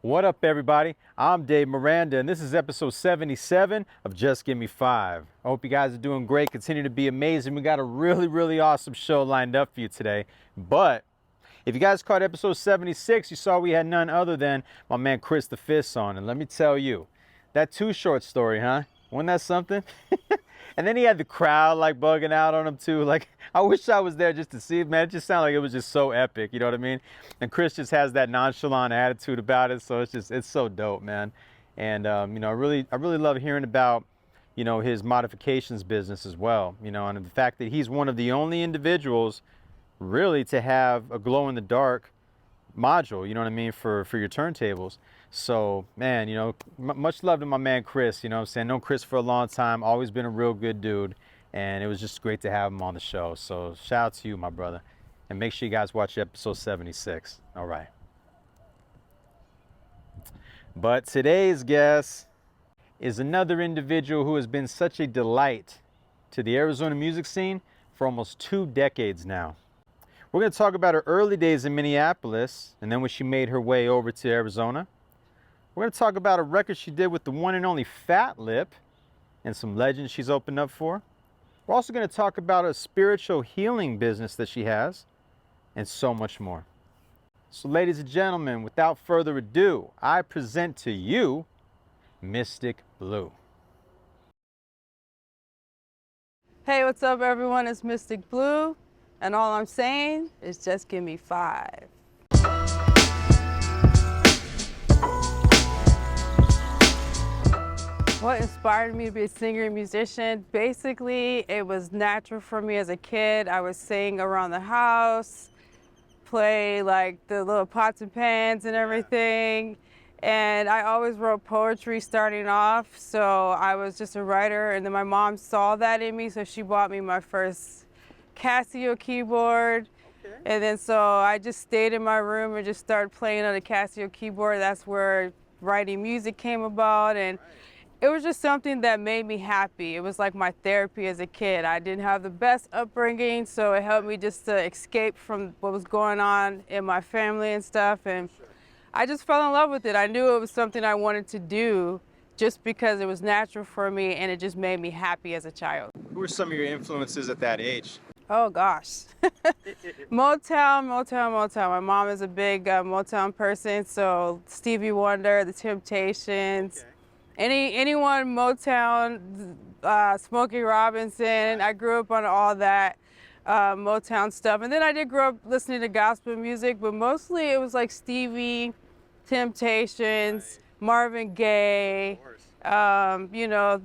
What up, everybody? I'm Dave Miranda, and this is episode 77 of Just Give Me 5. I hope you guys are doing great. Continue to be amazing. We got a really awesome show lined up for you today. But if you guys caught episode 76, you saw we had none other than my man Chris the Fist on. And let me tell you, that Too Short story, huh? Wasn't that something? And then he had the crowd like bugging out on him too. Like, I wish I was there just to see it, man. It just sounded like it was just so epic, you know what I mean? And Chris just has that nonchalant attitude about it, so it's so dope, man. And you know, I really love hearing about, you know, his modifications business as well, you know, and the fact that he's one of the only individuals really to have a glow in the dark module, you know what I mean, for your turntables. So, man, you know, much love to my man Chris, you know what I'm saying? Known Chris for a long time, always been a real good dude, and it was just great to have him on the show. So, shout out to you, my brother. And make sure you guys watch episode 76. All right. But today's guest is another individual who has been such a delight to the Arizona music scene for almost 2 decades now. We're going to talk about her early days in Minneapolis, and then when she made her way over to Arizona. We're going to talk about a record she did with the one and only Fatlip, and some legends she's opened up for. We're also going to talk about a spiritual healing business that she has, and so much more. So ladies and gentlemen, without further ado, I present to you Mystic Blue. Hey, what's up everyone? It's Mystic Blue, and all I'm saying is just give me 5. What inspired me to be a singer and musician? Basically, it was natural for me as a kid. I would sing around the house, play like the little pots and pans and everything. And I always wrote poetry starting off, so I was just a writer. And then my mom saw that in me, so she bought me my first Casio keyboard. Okay. And then so I just stayed in my room and just started playing on the Casio keyboard. That's where writing music came about. And it was just something that made me happy. It was like my therapy as a kid. I didn't have the best upbringing, so it helped me just to escape from what was going on in my family and stuff. And I just fell in love with it. I knew it was something I wanted to do just because it was natural for me and it just made me happy as a child. Who were some of your influences at that age? Oh gosh. Motown. My mom is a big Motown person, so Stevie Wonder, The Temptations. Okay. Anyone Motown, Smokey Robinson. I grew up on all that Motown stuff. And then I did grow up listening to gospel music, but mostly it was like Stevie, Temptations, Marvin Gaye, you know,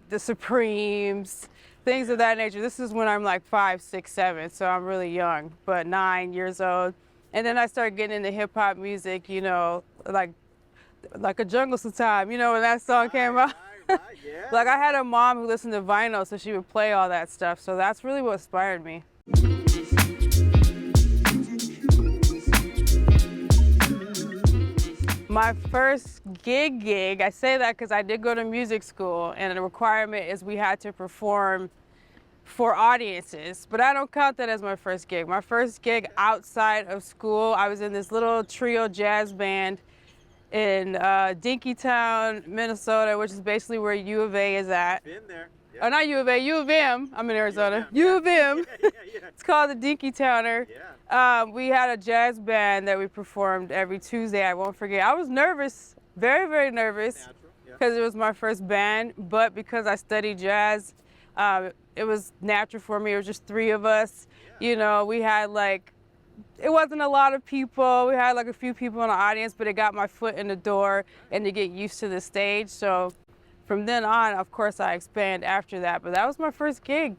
the Supremes, things of that nature. This is when I'm like 5, 6, 7, so I'm really young, but 9 years old. And then I started getting into hip hop music, you know, like a Jungle Time, you know, when that song came out. Right, yeah. Like I had a mom who listened to vinyl, so she would play all that stuff. So that's really what inspired me. My first gig, I say that because I did go to music school, and the requirement is we had to perform for audiences, but I don't count that as my first gig. My first gig outside of school, I was in this little trio jazz band in Dinkytown, Minnesota, which is basically where U of A is at. Been there. Yep. Oh, not U of A, U of M. I'm in Arizona. U of M. Yeah. It's called the Dinkytowner. Yeah. We had a jazz band that we performed every Tuesday. I won't forget. I was nervous, very nervous, because it was my first band. But because I studied jazz, it was natural for me. It was just 3 of us. Yeah. You know, we had like, it wasn't a lot of people. We had like a few people in the audience, but it got my foot in the door and to get used to the stage. So from then on, of course, I expand after that. But that was my first gig,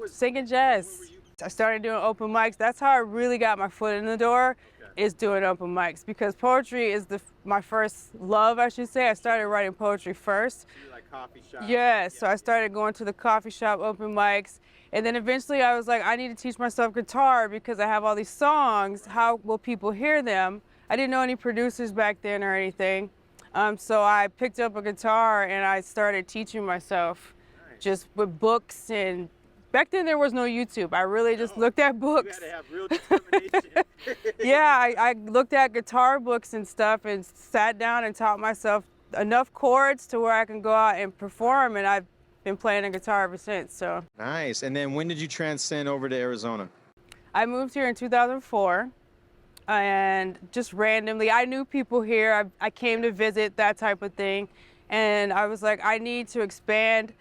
singing jazz. I started doing open mics. That's how I really got my foot in the door, is doing open mics, because poetry is my first love, I should say. I started writing poetry first. You like coffee shop? Yeah, so I started going to the coffee shop open mics. And then eventually I was like, I need to teach myself guitar because I have all these songs. How will people hear them? I didn't know any producers back then or anything. So I picked up a guitar and I started teaching myself just with books and back then there was no YouTube. I really just looked at books. You had to have real determination. Yeah, I looked at guitar books and stuff and sat down and taught myself enough chords to where I can go out and perform, and I've been playing the guitar ever since. So Nice. And then when did you transcend over to Arizona? I moved here in 2004, and just randomly, I knew people here. I came to visit, that type of thing, and I was like, I need to expand,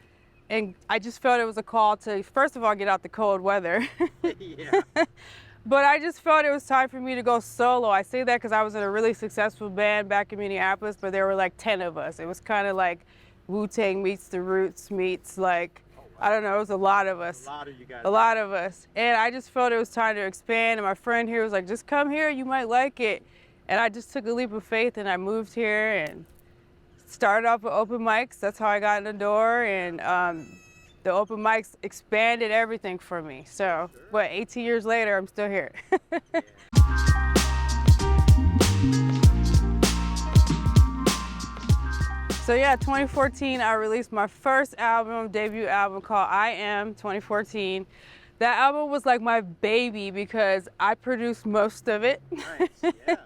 and I just felt it was a call to, first of all, get out the cold weather. Yeah. But I just felt it was time for me to go solo. I say that because I was in a really successful band back in Minneapolis, but there were like 10 of us. It was kind of like Wu-Tang meets the Roots meets like, I don't know, it was a lot of us. A lot of you guys. A lot of us. And I just felt it was time to expand. And my friend here was like, just come here, you might like it. And I just took a leap of faith and I moved here and started off with open mics. That's how I got in the door. And the open mics expanded everything for me. So, what, 18 years later, I'm still here. So yeah, 2014, I released my first album, debut album called I Am 2014. That album was like my baby because I produced most of it. Nice, yeah.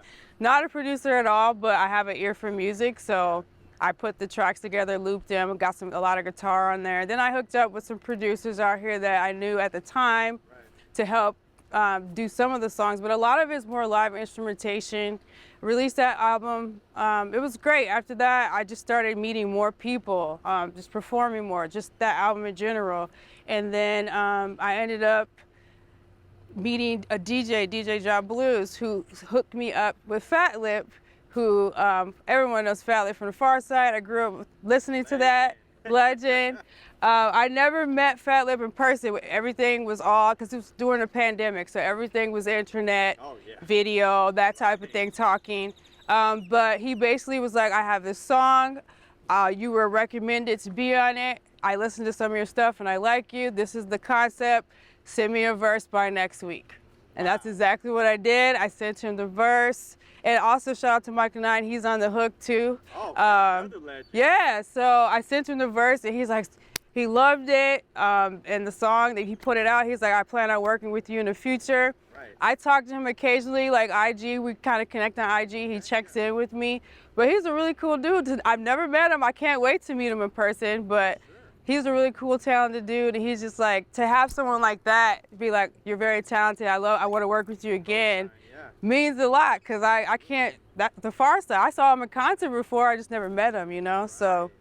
Not a producer at all, but I have an ear for music, so I put the tracks together, looped them, and got a lot of guitar on there. Then I hooked up with some producers out here that I knew at the time to help do some of the songs, but a lot of it's more live instrumentation. Released that album. It was great. After that, I just started meeting more people, just performing more, just that album in general. And then I ended up meeting a DJ Job Blues, who hooked me up with Fatlip, who everyone knows Fatlip from the Far Side. I grew up listening to that. Legend. I never met Fatlip in person. Everything was all, because it was during the pandemic, so everything was internet, video, that type of thing, talking. But he basically was like, I have this song. You were recommended to be on it. I listened to some of your stuff and I like you. This is the concept. Send me a verse by next week. And that's exactly what I did. I sent him the verse. And also shout out to Mike 9, he's on the hook too. Yeah, so I sent him the verse and he's like, he loved it. And the song that he put it out, he's like, I plan on working with you in the future. Right. I talk to him occasionally, like IG, we kind of connect on IG, he checks in with me. But he's a really cool dude. I've never met him, I can't wait to meet him in person, but he's a really cool, talented dude. And he's just like, to have someone like that be like, you're very talented, I want to work with you again. Means a lot, because I can't, the Far Side, I saw him in concert before, I just never met him, you know? So,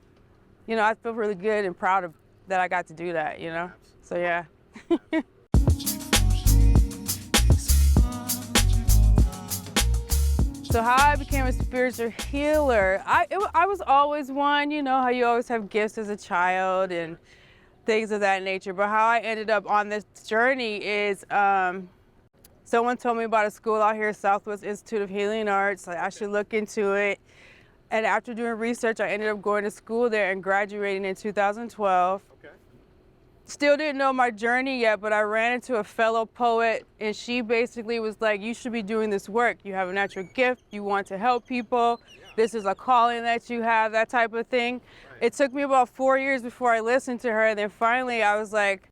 you know, I feel really good and proud of that I got to do that, you know? So, yeah. So how I became a spiritual healer, I was always one, you know, how you always have gifts as a child and things of that nature. But how I ended up on this journey is, someone told me about a school out here, Southwest Institute of Healing Arts. Like, I should look into it. And after doing research, I ended up going to school there and graduating in 2012. Okay. Still didn't know my journey yet, but I ran into a fellow poet, and she basically was like, you should be doing this work. You have a natural gift. You want to help people. Yeah. This is a calling that you have, that type of thing. Right. It took me about 4 years before I listened to her. And then finally, I was like,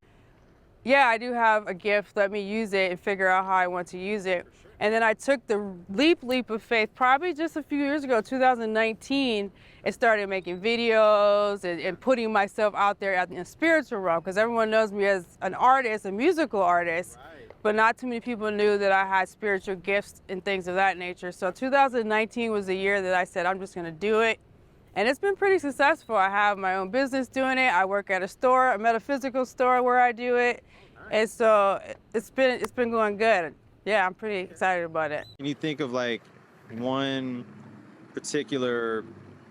yeah, I do have a gift, let me use it and figure out how I want to use it. Sure. And then I took the leap of faith, probably just a few years ago, 2019, and started making videos and putting myself out there in the spiritual realm, because everyone knows me as an artist, a musical artist, but not too many people knew that I had spiritual gifts and things of that nature. So 2019 was the year that I said, I'm just gonna do it. And it's been pretty successful. I have my own business doing it. I work at a store, a metaphysical store where I do it. And so it's been going good. Yeah, I'm pretty excited about it. Can you think of like one particular,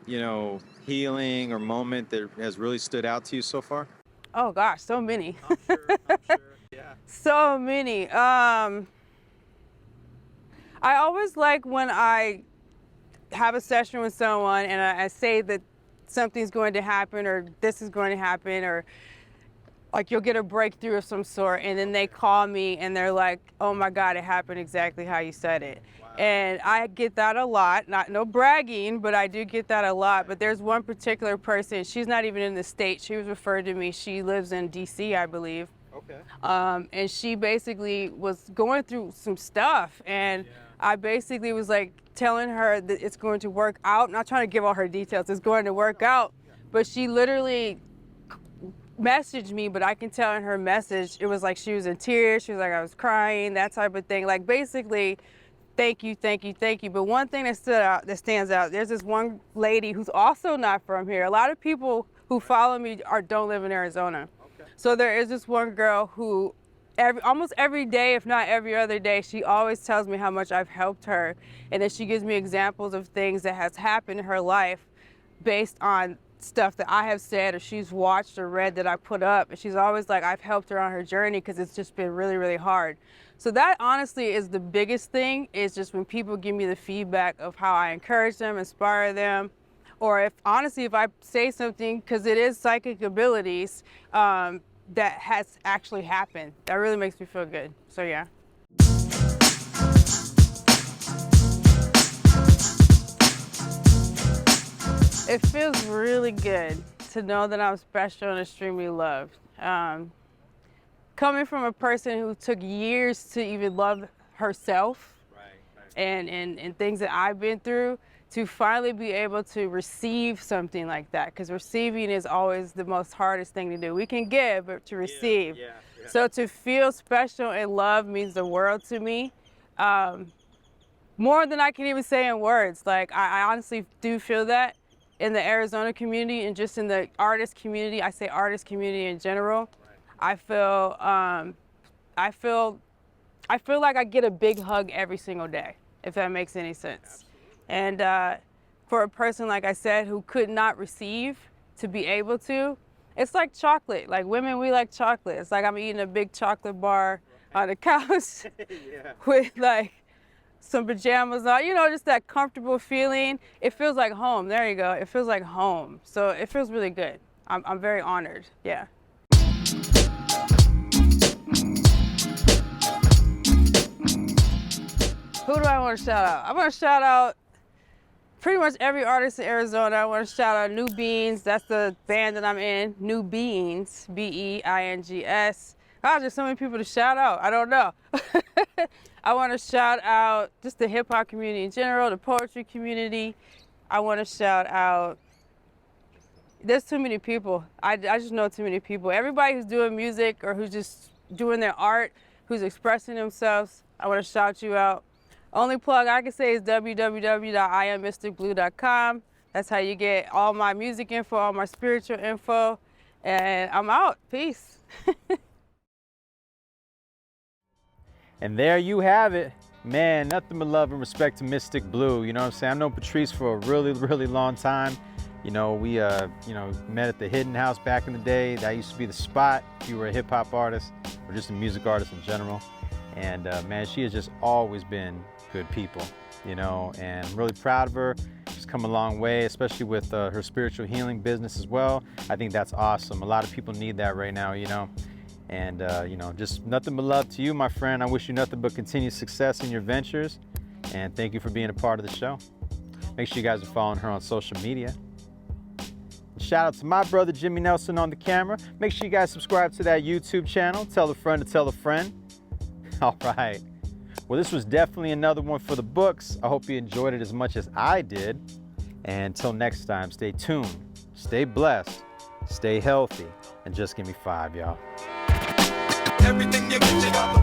you know, healing or moment that has really stood out to you so far? Oh gosh, so many. I'm sure, yeah. So many. I always like when I have a session with someone and I say that something's going to happen or this is going to happen, or like you'll get a breakthrough of some sort, and then they call me and they're like, oh my God, it happened exactly how you said it. Wow. And I get that a lot, no bragging, but I do get that a lot. But there's one particular person, she's not even in the state, she was referred to me, she lives in DC, I believe. Okay. And she basically was going through some stuff, and I basically was like telling her that it's going to work out. Not trying to give all her details, it's going to work out. But she literally messaged me, but I can tell in her message, it was like she was in tears. She was like, I was crying, that type of thing. Like basically, thank you, thank you, thank you. But one thing that stands out, there's this one lady who's also not from here. A lot of people who follow me don't live in Arizona. So there is this one girl who almost every day, if not every other day, she always tells me how much I've helped her. And then she gives me examples of things that has happened in her life based on stuff that I have said or she's watched or read that I put up. And she's always like, I've helped her on her journey because it's just been really, really hard. So that honestly is the biggest thing, is just when people give me the feedback of how I encourage them, inspire them, or if honestly, if I say something, because it is psychic abilities, that has actually happened. That really makes me feel good. So yeah. It feels really good to know that I'm special and extremely loved. Coming from a person who took years to even love herself, and things that I've been through, to finally be able to receive something like that, because receiving is always the most hardest thing to do. We can give, but to receive. So to feel special and loved means the world to me. More than I can even say in words. Like I honestly do feel that in the Arizona community and just in the artist community. I say artist community in general. I feel like I get a big hug every single day, if that makes any sense. And for a person, like I said, who could not receive, to be able to, it's like chocolate. Like women, we like chocolate. It's like I'm eating a big chocolate bar on the couch with like some pajamas on, you know, just that comfortable feeling. It feels like home. There you go. It feels like home. So it feels really good. I'm very honored. Yeah. Who do I want to shout out? I want to shout out pretty much every artist in Arizona. I want to shout out New Beings. That's the band that I'm in. New Beings, B-E-I-N-G-S. Oh, there's so many people to shout out. I don't know. I want to shout out just the hip hop community in general, the poetry community. I want to shout out, there's too many people. I just know too many people. Everybody who's doing music or who's just doing their art, who's expressing themselves, I want to shout you out. Only plug I can say is www.IamMysticBlue.com. That's how you get all my music info, all my spiritual info. And I'm out. Peace. And there you have it. Man, nothing but love and respect to Mystic Blue. You know what I'm saying? I've known Patrice for a really, really long time. You know, we met at the Hidden House back in the day. That used to be the spot if you were a hip hop artist or just a music artist in general. And man, she has just always been good people, you know, and I'm really proud of her. She's come a long way, especially with her spiritual healing business as well. I think that's awesome. A lot of people need that right now, you know. And, you know, just nothing but love to you, my friend. I wish you nothing but continued success in your ventures. And thank you for being a part of the show. Make sure you guys are following her on social media. Shout out to my brother, Jimmy Nelson, on the camera. Make sure you guys subscribe to that YouTube channel. Tell a friend to tell a friend. All right. Well, this was definitely another one for the books. I hope you enjoyed it as much as I did. And until next time, stay tuned, stay blessed, stay healthy, and just give me 5, y'all. Everything you get, you got